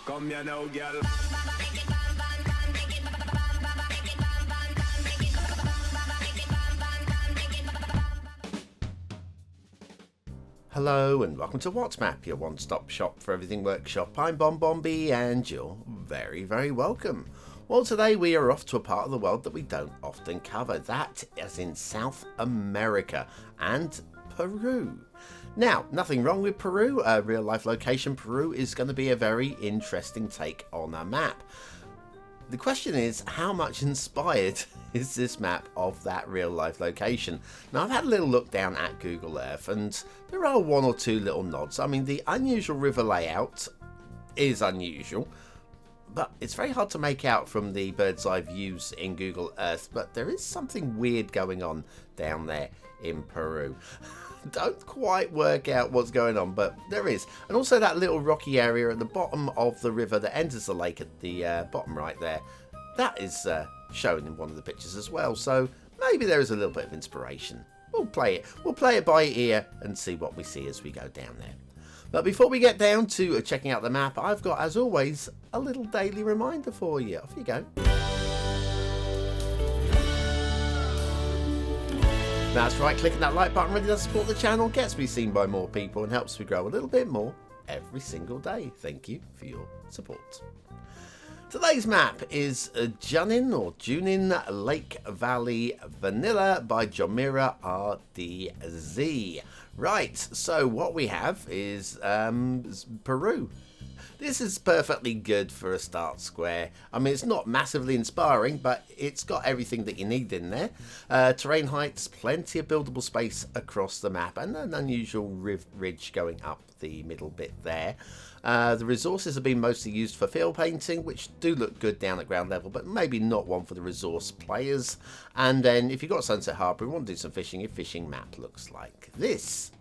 Come here now, girl. Hello and welcome to What's Map, your one-stop shop for everything workshop. I'm BonBonB and you're very, very welcome. Well, today we are off to a part of the world that we don't often cover. That is in South America and Peru. Now, nothing wrong with Peru. A real-life location. Peru is going to be a very interesting take on a map. The question is, how much inspired is this map of that real-life location? Now, I've had a little look down at Google Earth, and there are one or two little nods. I mean, the unusual river layout is unusual, but it's very hard to make out from the bird's eye views in Google Earth, but there is something weird going on down there in Peru. Don't quite work out what's going on, but there is. And also that little rocky area at the bottom of the river that enters the lake at the bottom right there, that is shown in one of the pictures as well. So maybe there is a little bit of inspiration. We'll play it by ear and see what we see as we go down there. But before we get down to checking out the map, I've got, as always, a little daily reminder for you. Off you go. That's right, clicking that like button really does support the channel, gets me seen by more people and helps me grow a little bit more every single day. Thank you for your support. Today's map is Junin Lake Valley Vanilla by Jomira RDZ. Right, so what we have is Peru. This is perfectly good for a start square. I mean, it's not massively inspiring, but it's got everything that you need in there. Terrain heights, plenty of buildable space across the map, and an unusual ridge going up the middle bit there. The resources have been mostly used for field painting, which do look good down at ground level, but maybe not one for the resource players. And then if you've got Sunset Harbour and want to do some fishing, your fishing map looks like this.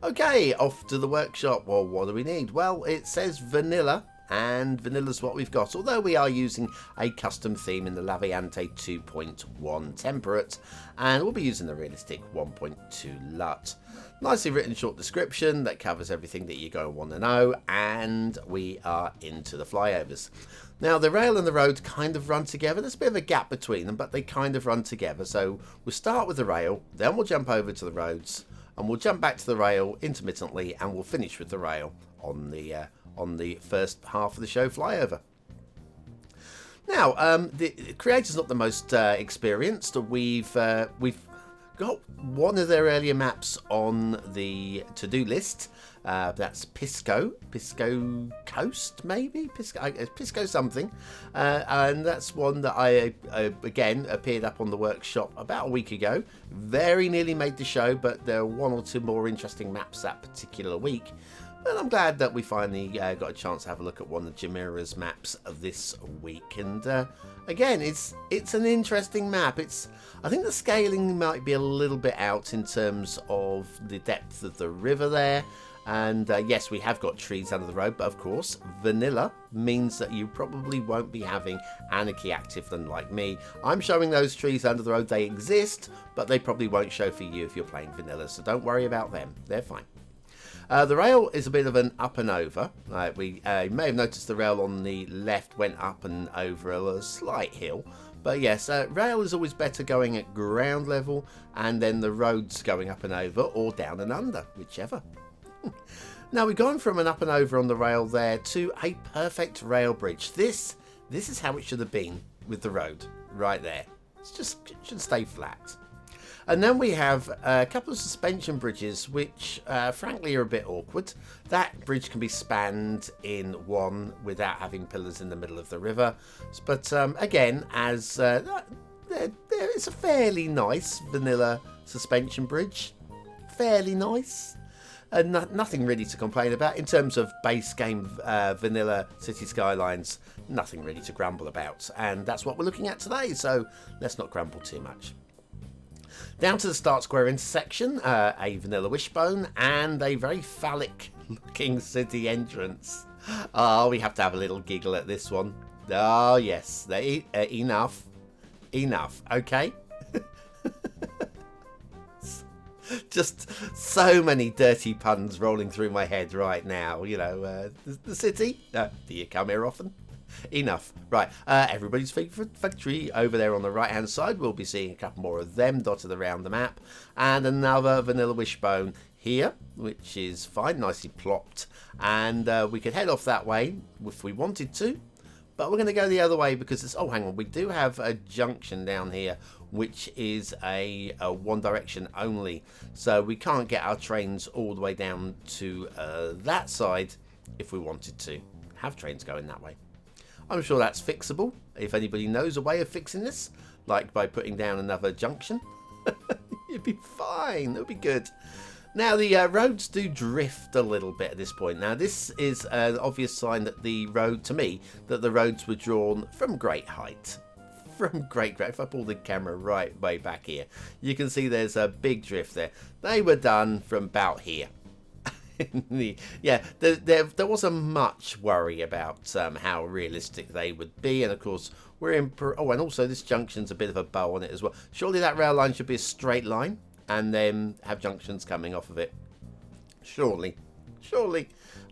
Okay, off to the workshop. Well, what do we need? Well, it says vanilla, and vanilla's what we've got, although we are using a custom theme in the Laviante 2.1 temperate, and we'll be using the realistic 1.2 LUT. Nicely written short description that covers everything that you're going to want to know, and we are into the flyovers. Now, the rail and the road kind of run together. There's a bit of a gap between them, but they kind of run together. So we'll start with the rail, then we'll jump over to the roads, and we'll jump back to the rail intermittently, and we'll finish with the rail on the first half of the show flyover. Now, the creator's not the most experienced. We've got one of their earlier maps on the to-do list. That's Pisco Coast, maybe? Pisco something. And that's one that I, again, appeared up on the workshop about a week ago. Very nearly made the show, but there are one or two more interesting maps that particular week. But I'm glad that we finally got a chance to have a look at one of Jomira's maps this week. And again, it's an interesting map. I think the scaling might be a little bit out in terms of the depth of the river there. And yes, we have got trees under the road, but of course, vanilla means that you probably won't be having anarchy active than like me. I'm showing those trees under the road. They exist, but they probably won't show for you if you're playing vanilla. So don't worry about them. They're fine. The rail is a bit of an up and over. We may have noticed the rail on the left went up and over a slight hill. But yes, rail is always better going at ground level, and then the roads going up and over or down and under, whichever. Now we've gone from an up and over on the rail there to a perfect rail bridge. This is how it should have been with the road right there. It should stay flat. And then we have a couple of suspension bridges, which frankly are a bit awkward. That bridge can be spanned in one without having pillars in the middle of the river. But again, as it's a fairly nice vanilla suspension bridge. Fairly nice. Nothing really to complain about in terms of base game vanilla Cities Skylines. Nothing really to grumble about. And that's what we're looking at today. So let's not grumble too much. Down to the start square intersection, a vanilla wishbone and a very phallic looking city entrance. Oh, we have to have a little giggle at this one. Oh yes, enough, okay. Just so many dirty puns rolling through my head right now. You know, the city. Do you come here often? Enough. Right, everybody's favourite factory over there on the right hand side. We'll be seeing a couple more of them dotted around the map, and another vanilla wishbone here, which is fine, nicely plopped, and we could head off that way if we wanted to, but we're going to go the other way because it's, oh hang on, we do have a junction down here which is a one direction only, so we can't get our trains all the way down to that side if we wanted to have trains going that way. I'm sure that's fixable if anybody knows a way of fixing this, like by putting down another junction. You'd be fine, it'll be good. Now the roads do drift a little bit at this point. Now this is an obvious sign that the road, to me, that the roads were drawn from great height. From great, if I pull the camera right way back here, you can see there's a big drift there. They were done from about here. There wasn't much worry about how realistic they would be, and of course we're in and also this junction's a bit of a bow on it as well. Surely that rail line should be a straight line and then have junctions coming off of it. Surely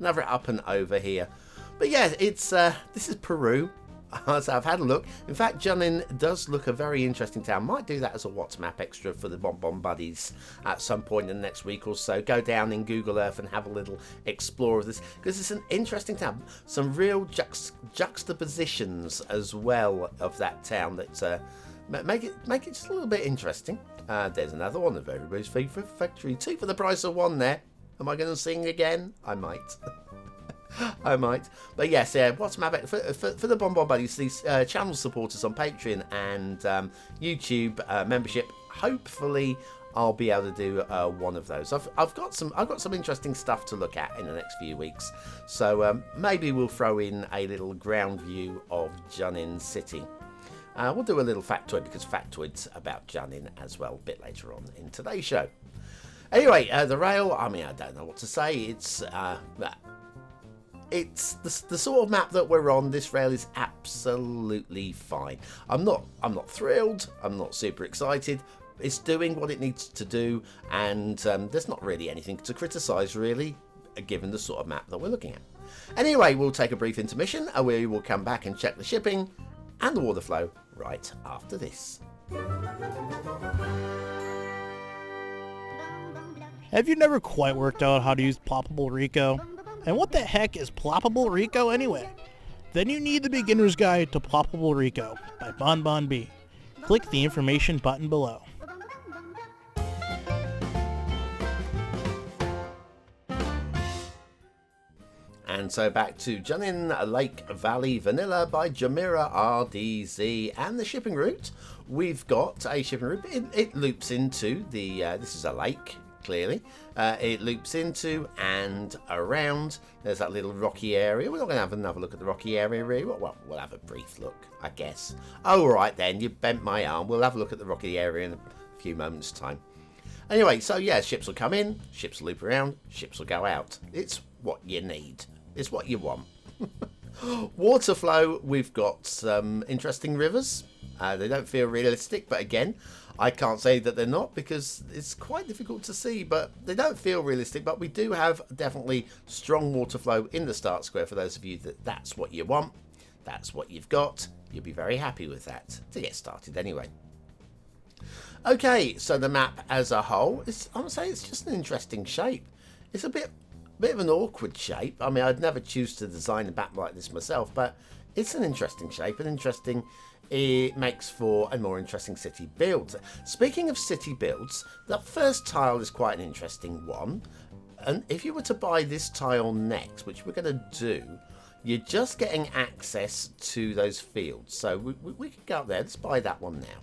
another up and over here. But yeah, it's this is Peru. So I've had a look. In fact, Junin does look a very interesting town. Might do that as a What's Map extra for the BonBon buddies at some point in the next week or so. Go down in Google Earth and have a little explore of this, because it's an interesting town. Some real juxtapositions as well of that town that make it just a little bit interesting. There's another one of everybody's favourite factory. 2 for the price of 1 there. Am I going to sing again? I might. I might. But yes, what's my for the BonBon buddies, these channel supporters on Patreon and YouTube membership, hopefully I'll be able to do one of those. I've got some interesting stuff to look at in the next few weeks, so maybe we'll throw in a little ground view of Junin City. We'll do a little factoid, because factoids about Junin as well a bit later on in today's show. Anyway, the rail, I mean, I don't know what to say. It's the sort of map that we're on. This rail is absolutely fine. I'm not thrilled. I'm not super excited. It's doing what it needs to do, and there's not really anything to criticise, really, given the sort of map that we're looking at. Anyway, we'll take a brief intermission, and we will come back and check the shipping and the water flow right after this. Have you never quite worked out how to use Ploppable Rico? And what the heck is Ploppable Rico anyway? Then you need the Beginner's Guide to Ploppable Rico by BonBonB. Click the information button below. And so back to Junin Lake Valley Vanilla by Jamira RDZ, and the shipping route. We've got a shipping route. It loops into the, this is a lake, clearly. It loops into and around. There's that little rocky area. We're not going to have another look at the rocky area, really. Well, we'll have a brief look, I guess. Oh, right then, you bent my arm. We'll have a look at the rocky area in a few moments' time. Anyway, so yeah, ships will come in, ships will loop around, ships will go out. It's what you need. It's what you want. Water flow, we've got some interesting rivers. They don't feel realistic, but again, I can't say that they're not, because it's quite difficult to see, but they don't feel realistic. But we do have definitely strong water flow in the start square. For those of you that's what you want, that's what you've got, you'll be very happy with that to get started anyway. Okay, so the map as a whole, I would say it's just an interesting shape. It's a bit of an awkward shape. I mean, I'd never choose to design a map like this myself, but it's an interesting shape, it makes for a more interesting city build. Speaking of city builds, that first tile is quite an interesting one, and if you were to buy this tile next, which we're going to do, you're just getting access to those fields. So we could go up there. Let's buy that one now.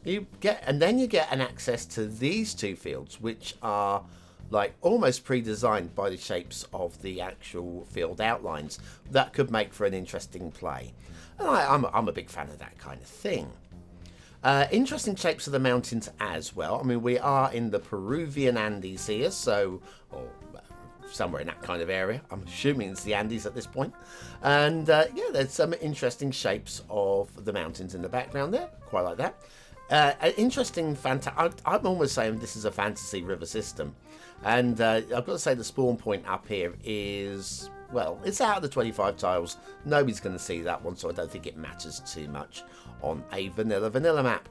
Then you get an access to these 2 fields, which are like almost pre-designed by the shapes of the actual field outlines. That could make for an interesting play, and I'm a big fan of that kind of thing. Interesting shapes of the mountains as well. I mean, we are in the Peruvian Andes here, or somewhere in that kind of area. I'm assuming it's the Andes at this point. And yeah, there's some interesting shapes of the mountains in the background there. Quite like that. Interesting, I'm almost saying this is a fantasy river system. And I've got to say the spawn point up here is, well, it's out of the 25 tiles. Nobody's going to see that one, so I don't think it matters too much on a vanilla map.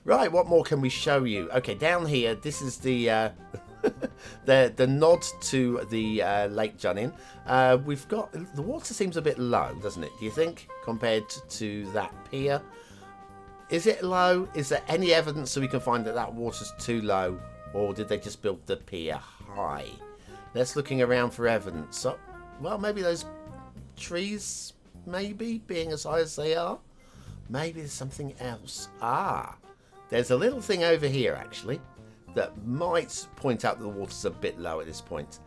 Right, what more can we show you? Okay, down here, this is the the nod to the Lake Junin. We've got, the water seems a bit low, doesn't it, do you think, compared to that pier? Is it low? Is there any evidence that we can find that that water's too low? Or did they just build the pier high? Let's looking around for evidence. So, well, maybe those trees, maybe, being as high as they are. Maybe there's something else. Ah, there's a little thing over here, actually, that might point out that the water's a bit low at this point.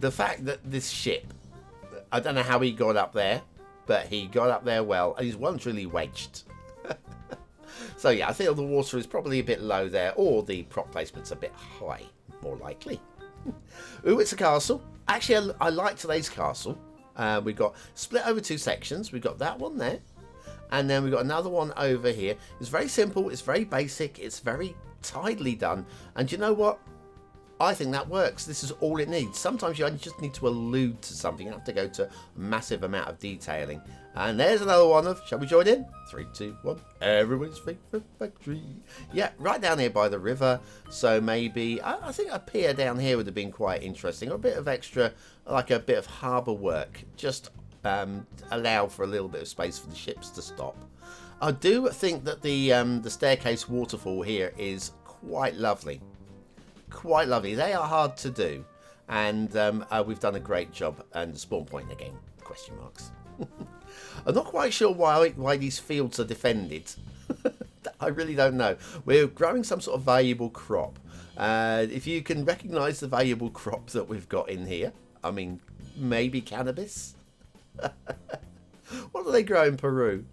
The fact that this ship, I don't know how he got up there, but he got up there well, and he's well and truly wedged. So yeah, I think the water is probably a bit low there, or the prop placement's a bit high, more likely. Ooh, it's a castle. Actually, I like today's castle. We've got split over 2 sections. We've got that one there, and then we've got another one over here. It's very simple, it's very basic, it's very tidily done, and you know what? I think that works. This is all it needs. Sometimes you just need to allude to something. You don't have to go to a massive amount of detailing. And there's another one of, shall we join in? 3, 2, 1. Everyone's favourite factory. Yeah, right down here by the river. So maybe, I think a pier down here would have been quite interesting. Or a bit of extra, like a bit of harbour work. Just allow for a little bit of space for the ships to stop. I do think that the staircase waterfall here is quite lovely. Quite lovely. They are hard to do, and we've done a great job. And the spawn point again, question marks. I'm not quite sure why these fields are defended. I really don't know. We're growing some sort of valuable crop. If you can recognise the valuable crop that we've got in here, I mean, maybe cannabis. What do they grow in Peru?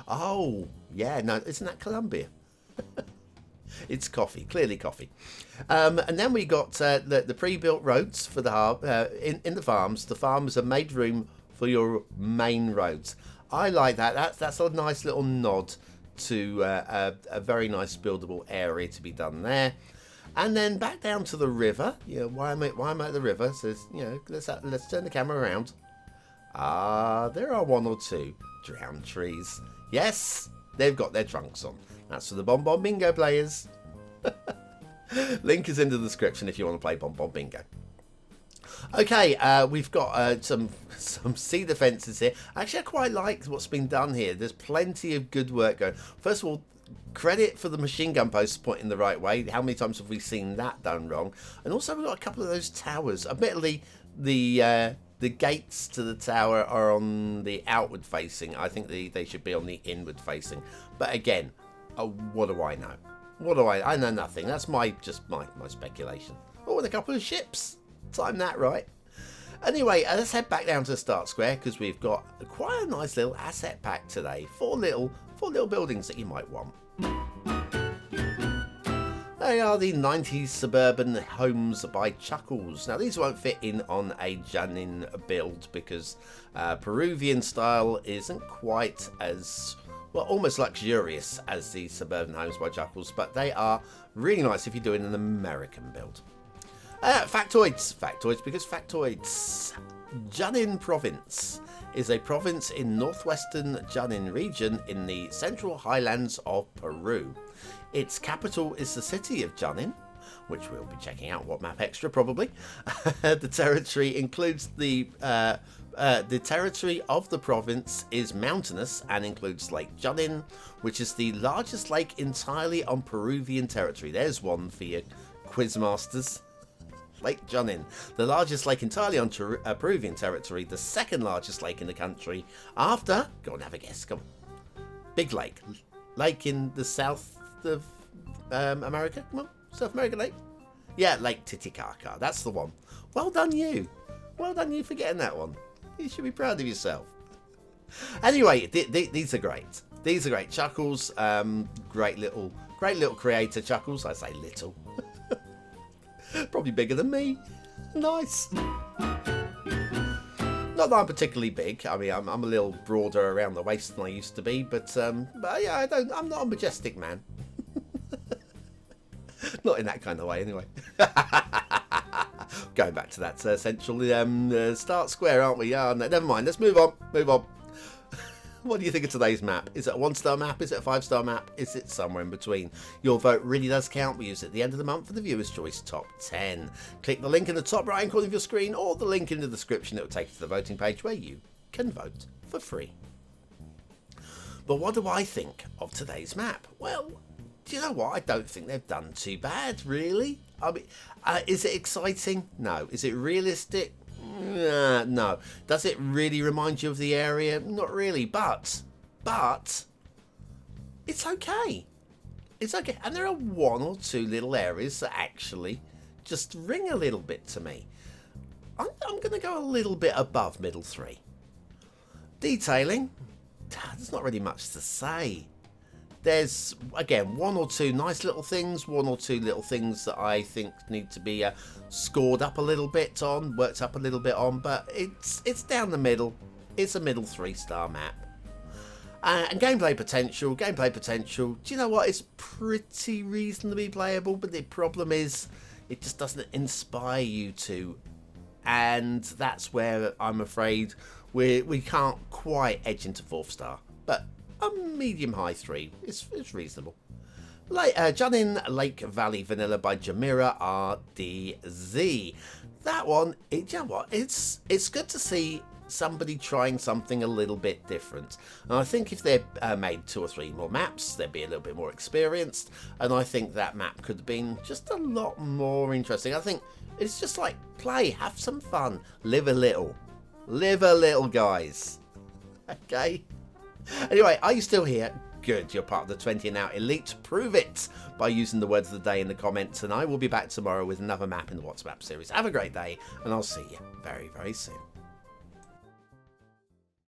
Oh, yeah, no, isn't that Colombia? It's coffee, clearly coffee. And then we got the pre-built roads for the in the farms. The farms have made room for your main roads. I like that. That's a nice little nod to a very nice buildable area to be done there. And then back down to the river. You know, why am I at the river? So you know, let's turn the camera around. There are 1 or 2 drowned trees. Yes, they've got their trunks on. That's for the BonBonBingo players. Link is in the description if you want to play BonBonBingo. Okay, we've got some cedar fences here. Actually, I quite like what's been done here. There's plenty of good work going. First of all, credit for the machine gun posts pointing the right way. How many times have we seen that done wrong? And also, we've got a couple of those towers. Admittedly, the gates to the tower are on the outward facing. I think they should be on the inward facing. But again, what do I know? I know nothing. That's just my speculation. Oh, and a couple of ships. Time that right. Anyway, let's head back down to the start square because we've got quite a nice little asset pack today. 4 little buildings that you might want. They are the 90s Suburban Homes by Chuckles. Now, these won't fit in on a Junin build because Peruvian style isn't quite as, well, almost luxurious as the Suburban Homes by Chuckles, but they are really nice if you're doing an American build. Factoids because factoids. Junin Province is a province in northwestern Junin region in the central highlands of Peru. Its capital is the city of Junin, which we'll be checking out what map extra probably. The territory includes the territory of the province is mountainous and includes Lake Junin, which is the largest lake entirely on Peruvian territory. There's one for your quizmasters. Lake Junin, the largest lake entirely on Peruvian territory, the second largest lake in the country after, go on, have a guess, come on. Big lake. Lake in the south of America, come on, South American lake. Yeah, Lake Titicaca, that's the one. Well done you for getting that one. You should be proud of yourself. Anyway, these are great. These are great. Chuckles, great little creator, Chuckles. I say little. Probably bigger than me. Nice. Not that I'm particularly big. I mean, I'm a little broader around the waist than I used to be, but yeah, I'm not a majestic man. Not in that kind of way, anyway. Going back to that central start square, aren't we? Yeah, no, never mind. Let's move on. What do you think of today's map? Is it a 1-star map? Is it a 5-star map? Is it somewhere in between? Your vote really does count. We use it at the end of the month for the Viewer's Choice Top 10. Click the link in the top right hand corner of your screen or the link in the description. It will take you to the voting page where you can vote for free. But what do I think of today's map? Well, do you know what? I don't think they've done too bad, really. I mean, is it exciting? No. Is it realistic? No. Does it really remind you of the area? Not really, but it's okay. It's okay. And there are 1 or 2 little areas that actually just ring a little bit to me. I'm going to go a little bit above middle 3. Detailing, there's not really much to say. There's, again, 1 or 2 nice little things, 1 or 2 little things that I think need to be scored up a little bit on, worked up a little bit on, but it's down the middle. It's a middle 3-star map. And gameplay potential, do you know what? It's pretty reasonably playable, but the problem is it just doesn't inspire you to. And that's where I'm afraid we can't quite edge into 4th star. But a medium-high 3 is reasonable. Junin Lake Valley Vanilla by Jamira RDZ. That one, you know what? It's good to see somebody trying something a little bit different. And I think if they made 2 or 3 more maps, they'd be a little bit more experienced. And I think that map could have been just a lot more interesting. I think it's just like play, have some fun, live a little, guys. Okay. Anyway, are you still here? Good, you're part of the 20 and out elite. Prove it by using the words of the day in the comments, and I will be back tomorrow with another map in the What's Map series. Have a great day, and I'll see you very, very soon.